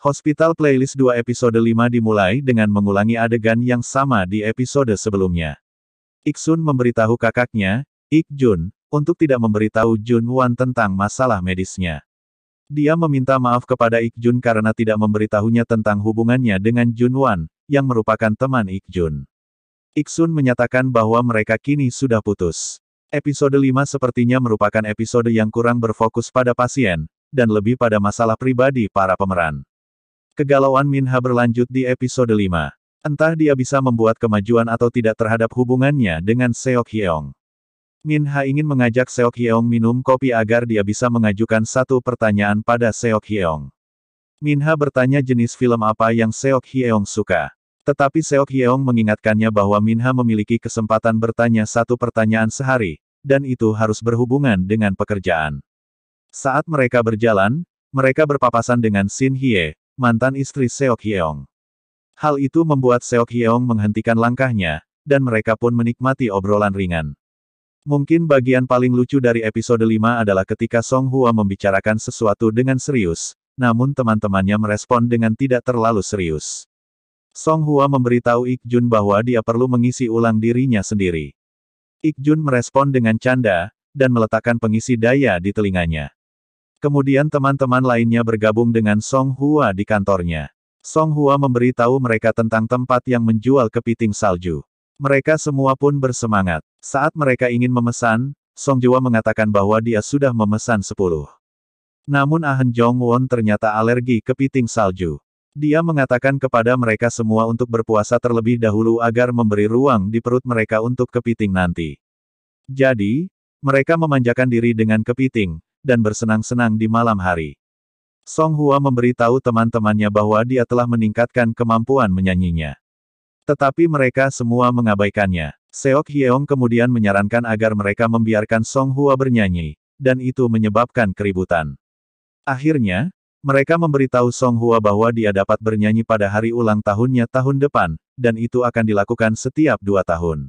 Hospital Playlist 2 episode 5 dimulai dengan mengulangi adegan yang sama di episode sebelumnya. Ik-sun memberitahu kakaknya, Ik-jun, untuk tidak memberitahu Jun-wan tentang masalah medisnya. Dia meminta maaf kepada Ik-jun karena tidak memberitahunya tentang hubungannya dengan Jun-wan, yang merupakan teman Ik-jun. Ik-sun menyatakan bahwa mereka kini sudah putus. Episode 5 sepertinya merupakan episode yang kurang berfokus pada pasien, dan lebih pada masalah pribadi para pemeran. Kegalauan Min-ha berlanjut di episode 5. Entah dia bisa membuat kemajuan atau tidak terhadap hubungannya dengan Seok Hyeong. Min-ha ingin mengajak Seok Hyeong minum kopi agar dia bisa mengajukan satu pertanyaan pada Seok Hyeong. Min-ha bertanya jenis film apa yang Seok Hyeong suka. Tetapi Seok Hyeong mengingatkannya bahwa Min-ha memiliki kesempatan bertanya satu pertanyaan sehari, dan itu harus berhubungan dengan pekerjaan. Saat mereka berjalan, mereka berpapasan dengan Shin Hye, mantan istri Seok Hyeong. Hal itu membuat Seok Hyeong menghentikan langkahnya, dan mereka pun menikmati obrolan ringan. Mungkin bagian paling lucu dari episode 5 adalah ketika Song Hwa membicarakan sesuatu dengan serius, namun teman-temannya merespon dengan tidak terlalu serius. Song Hwa memberitahu Ik-jun bahwa dia perlu mengisi ulang dirinya sendiri. Ik-jun merespon dengan canda, dan meletakkan pengisi daya di telinganya. Kemudian teman-teman lainnya bergabung dengan Song Hwa di kantornya. Song Hwa memberitahu mereka tentang tempat yang menjual kepiting salju. Mereka semua pun bersemangat. Saat mereka ingin memesan, Song Jwa mengatakan bahwa dia sudah memesan 10. Namun Ahn Jong-won ternyata alergi kepiting salju. Dia mengatakan kepada mereka semua untuk berpuasa terlebih dahulu agar memberi ruang di perut mereka untuk kepiting nanti. Jadi, mereka memanjakan diri dengan kepiting, dan bersenang-senang di malam hari. Song Hwa memberitahu teman-temannya bahwa dia telah meningkatkan kemampuan menyanyinya. Tetapi mereka semua mengabaikannya. Seok Hyeong kemudian menyarankan agar mereka membiarkan Song Hwa bernyanyi, dan itu menyebabkan keributan. Akhirnya, mereka memberitahu Song Hwa bahwa dia dapat bernyanyi pada hari ulang tahunnya tahun depan, dan itu akan dilakukan setiap 2 tahun.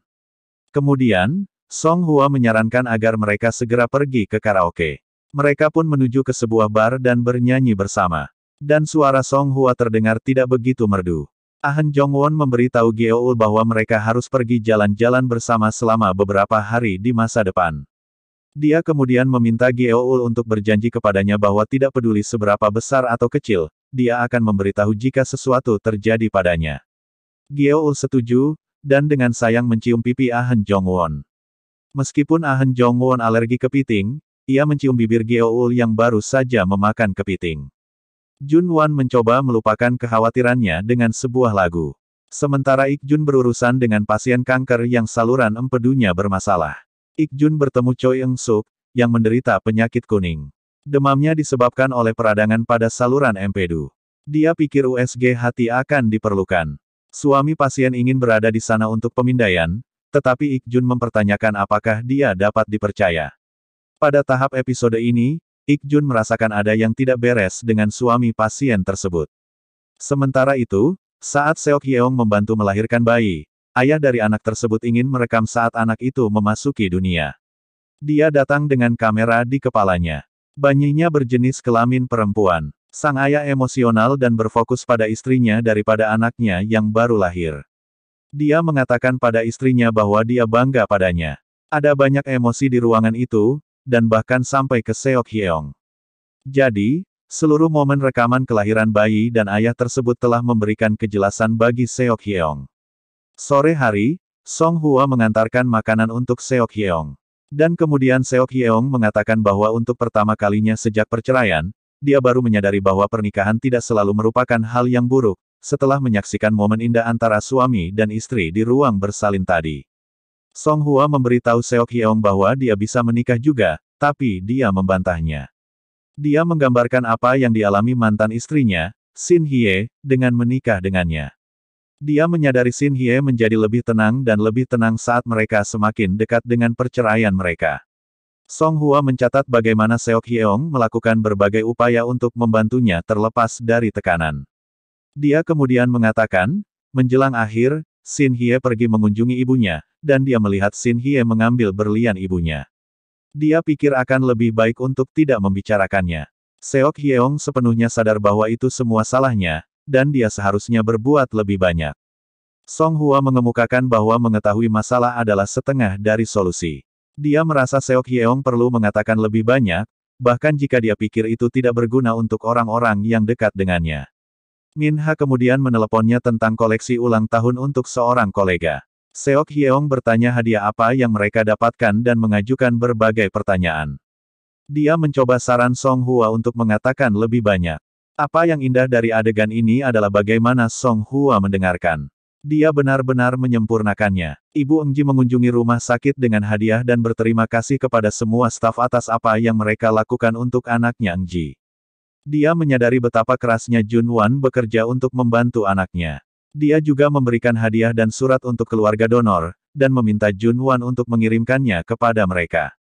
Kemudian, Song Hwa menyarankan agar mereka segera pergi ke karaoke. Mereka pun menuju ke sebuah bar dan bernyanyi bersama. Dan suara Song Hwa terdengar tidak begitu merdu. Ahn Jong-won memberitahu Gyeol bahwa mereka harus pergi jalan-jalan bersama selama beberapa hari di masa depan. Dia kemudian meminta Gyeol untuk berjanji kepadanya bahwa tidak peduli seberapa besar atau kecil, dia akan memberitahu jika sesuatu terjadi padanya. Gyeol setuju, dan dengan sayang mencium pipi Ahn Jong-won. Meskipun Ahn Jong-won alergi kepiting, ia mencium bibir Gyeol yang baru saja memakan kepiting. Jun-wan mencoba melupakan kekhawatirannya dengan sebuah lagu. Sementara Ik-jun berurusan dengan pasien kanker yang saluran empedunya bermasalah. Ik-jun bertemu Choi Eung-suk, yang menderita penyakit kuning. Demamnya disebabkan oleh peradangan pada saluran empedu. Dia pikir USG hati akan diperlukan. Suami pasien ingin berada di sana untuk pemindaian, tetapi Ik-jun mempertanyakan apakah dia dapat dipercaya. Pada tahap episode ini, Ik-jun merasakan ada yang tidak beres dengan suami pasien tersebut. Sementara itu, saat Seok Hyeong membantu melahirkan bayi, ayah dari anak tersebut ingin merekam saat anak itu memasuki dunia. Dia datang dengan kamera di kepalanya. Bayinya berjenis kelamin perempuan. Sang ayah emosional dan berfokus pada istrinya daripada anaknya yang baru lahir. Dia mengatakan pada istrinya bahwa dia bangga padanya. Ada banyak emosi di ruangan itu, dan bahkan sampai ke Seok Hyeong. Jadi, seluruh momen rekaman kelahiran bayi dan ayah tersebut telah memberikan kejelasan bagi Seok Hyeong. Sore hari, Song Hwa mengantarkan makanan untuk Seok Hyeong. Dan kemudian Seok Hyeong mengatakan bahwa untuk pertama kalinya sejak perceraian, dia baru menyadari bahwa pernikahan tidak selalu merupakan hal yang buruk, setelah menyaksikan momen indah antara suami dan istri di ruang bersalin tadi. Song Hwa memberitahu Seok Hyeong bahwa dia bisa menikah juga, tapi dia membantahnya. Dia menggambarkan apa yang dialami mantan istrinya, Shin Hye, dengan menikah dengannya. Dia menyadari Shin Hye menjadi lebih tenang dan lebih tenang saat mereka semakin dekat dengan perceraian mereka. Song Hwa mencatat bagaimana Seok Hyeong melakukan berbagai upaya untuk membantunya terlepas dari tekanan. Dia kemudian mengatakan, menjelang akhir, Shin Hye pergi mengunjungi ibunya, dan dia melihat Shin Hye mengambil berlian ibunya. Dia pikir akan lebih baik untuk tidak membicarakannya. Seok Hyeong sepenuhnya sadar bahwa itu semua salahnya, dan dia seharusnya berbuat lebih banyak. Song Hwa mengemukakan bahwa mengetahui masalah adalah setengah dari solusi. Dia merasa Seok Hyeong perlu mengatakan lebih banyak, bahkan jika dia pikir itu tidak berguna untuk orang-orang yang dekat dengannya. Min-ha kemudian meneleponnya tentang koleksi ulang tahun untuk seorang kolega. Seok Hyeong bertanya hadiah apa yang mereka dapatkan dan mengajukan berbagai pertanyaan. Dia mencoba saran Song Hwa untuk mengatakan lebih banyak. Apa yang indah dari adegan ini adalah bagaimana Song Hwa mendengarkan. Dia benar-benar menyempurnakannya. Ibu Engji mengunjungi rumah sakit dengan hadiah dan berterima kasih kepada semua staf atas apa yang mereka lakukan untuk anaknya Engji. Dia menyadari betapa kerasnya Junwan bekerja untuk membantu anaknya. Dia juga memberikan hadiah dan surat untuk keluarga donor, dan meminta Junwan untuk mengirimkannya kepada mereka.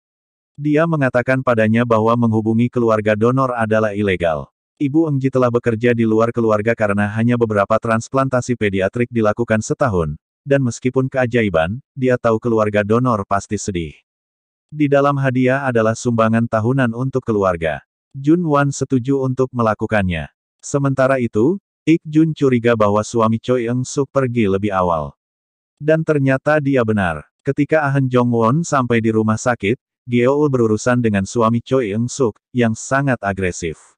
Dia mengatakan padanya bahwa menghubungi keluarga donor adalah ilegal. Ibu Engji telah bekerja di luar keluarga karena hanya beberapa transplantasi pediatrik dilakukan setahun, dan meskipun keajaiban, dia tahu keluarga donor pasti sedih. Di dalam hadiah adalah sumbangan tahunan untuk keluarga. Junwan setuju untuk melakukannya. Sementara itu, Ik Jun curiga bahwa suami Choi Eung-suk pergi lebih awal. Dan ternyata dia benar. Ketika Ahn Jong-won sampai di rumah sakit, Gyeol berurusan dengan suami Choi Eung-suk, yang sangat agresif.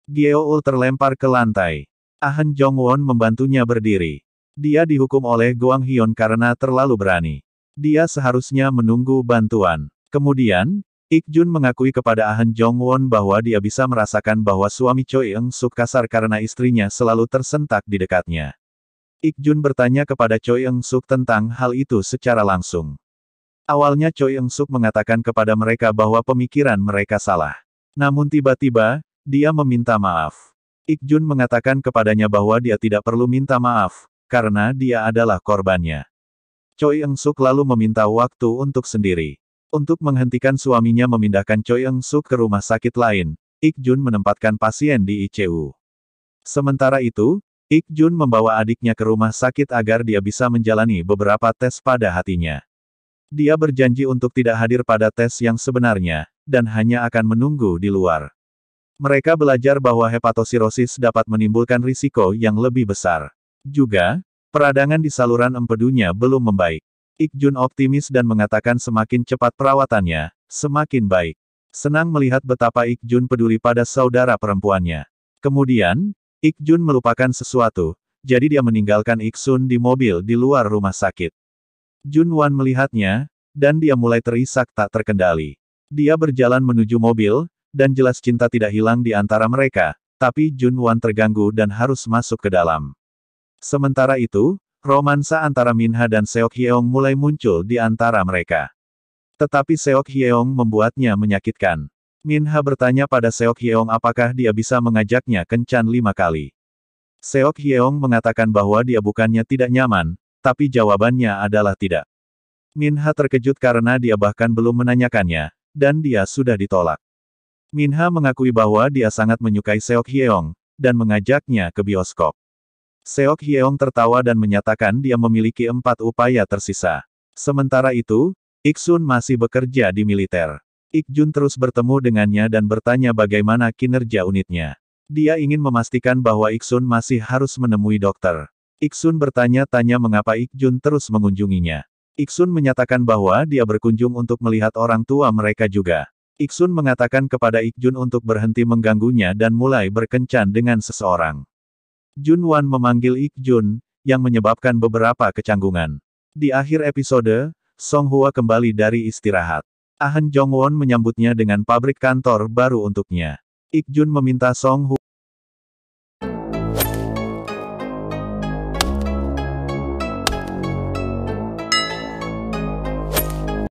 Gyeol terlempar ke lantai. Ahn Jong-won membantunya berdiri. Dia dihukum oleh Gwang Hyun karena terlalu berani. Dia seharusnya menunggu bantuan. Kemudian, Ik Jun mengakui kepada Ahn Jong-won bahwa dia bisa merasakan bahwa suami Choi Eung-suk kasar karena istrinya selalu tersentak di dekatnya. Ik Jun bertanya kepada Choi Eung-suk tentang hal itu secara langsung. Awalnya Choi Eung-suk mengatakan kepada mereka bahwa pemikiran mereka salah. Namun tiba-tiba, dia meminta maaf. Ik Jun mengatakan kepadanya bahwa dia tidak perlu minta maaf, karena dia adalah korbannya. Choi Eung-suk lalu meminta waktu untuk sendiri. Untuk menghentikan suaminya memindahkan Choi Eung-suk ke rumah sakit lain, Ik Jun menempatkan pasien di ICU. Sementara itu, Ik Jun membawa adiknya ke rumah sakit agar dia bisa menjalani beberapa tes pada hatinya. Dia berjanji untuk tidak hadir pada tes yang sebenarnya, dan hanya akan menunggu di luar. Mereka belajar bahwa hepatosirosis dapat menimbulkan risiko yang lebih besar. Juga, peradangan di saluran empedunya belum membaik. Ik Jun optimis dan mengatakan semakin cepat perawatannya, semakin baik. Senang melihat betapa Ik Jun peduli pada saudara perempuannya. Kemudian, Ik Jun melupakan sesuatu, jadi dia meninggalkan Ik Sun di mobil di luar rumah sakit. Junwan melihatnya, dan dia mulai terisak tak terkendali. Dia berjalan menuju mobil, dan jelas cinta tidak hilang di antara mereka, tapi Junwan terganggu dan harus masuk ke dalam. Sementara itu, romansa antara Min-ha dan Seok Hyeong mulai muncul di antara mereka. Tetapi Seok Hyeong membuatnya menyakitkan. Min-ha bertanya pada Seok Hyeong apakah dia bisa mengajaknya kencan 5 kali. Seok Hyeong mengatakan bahwa dia bukannya tidak nyaman, tapi jawabannya adalah tidak. Min-ha terkejut karena dia bahkan belum menanyakannya, dan dia sudah ditolak. Min-ha mengakui bahwa dia sangat menyukai Seok Hyeong, dan mengajaknya ke bioskop. Seok Hyeong tertawa dan menyatakan dia memiliki 4 upaya tersisa. Sementara itu, Ik Sun masih bekerja di militer. Ik Jun terus bertemu dengannya dan bertanya bagaimana kinerja unitnya. Dia ingin memastikan bahwa Ik Sun masih harus menemui dokter. Ik Sun bertanya-tanya mengapa Ik Jun terus mengunjunginya. Ik Sun menyatakan bahwa dia berkunjung untuk melihat orang tua mereka juga. Ik Sun mengatakan kepada Ik Jun untuk berhenti mengganggunya dan mulai berkencan dengan seseorang. Junwan memanggil Ik Jun, yang menyebabkan beberapa kecanggungan. Di akhir episode, Song Hwa kembali dari istirahat. Ahn Jong-won menyambutnya dengan pabrik kantor baru untuknya. Ik Jun meminta Song Hwa